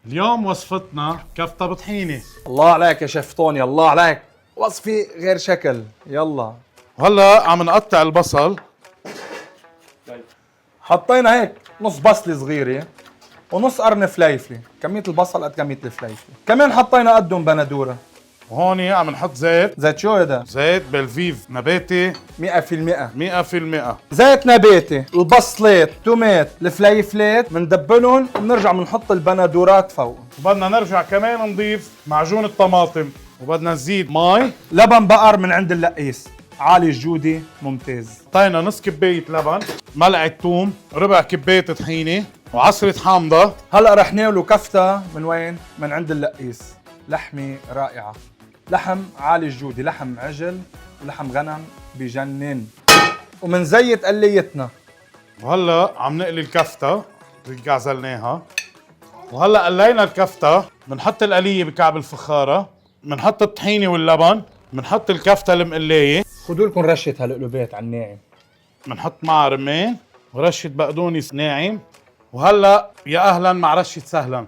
اليوم وصفتنا كفتة بطحينة. الله عليك يا شيف طوني، الله عليك، وصفي غير شكل. يلا وهلا عم نقطع البصل. حطينا هيك نص بصلة صغيرة ونص قرن فليفلة، كمية البصل قد كمية الفليفلة. كمان حطينا قدهم بندورة. وهون عم نحط زيت. زيت شو هذا؟ زيت بلفيف نباتي 100%. 100%. زيت نباتي، البصلات، تومات، الفليفلات بندبلهم وبنرجع بنحط البندورات فوق. وبدنا نرجع كمان نضيف معجون الطماطم، وبدنا نزيد مي. لبن بقر من عند اللقيس عالي الجودة، ممتاز. حطينا نص كباية لبن، ملعقة ثوم، ربع كباية طحينة، وعصرة حامضة. هلا رح ناكلوا كفتة من وين؟ من عند اللقيس. لحمة رائعة، لحم عالي الجودة، لحم عجل ولحم غنم بجنن. ومن زيت قليتنا. وهلا عم نقلي الكفتة اللي عزلناها. وهلا قلينا الكفتة، بنحط القلية بكعب الفخارة، بنحط الطحينة واللبن، بنحط الكفتة المقلية، خذوا لكم رشة هالقلوبات على الناعم. بنحط معها رمان ورشة بقدونس ناعم. وهلا يا اهلا مع رشة سهلا.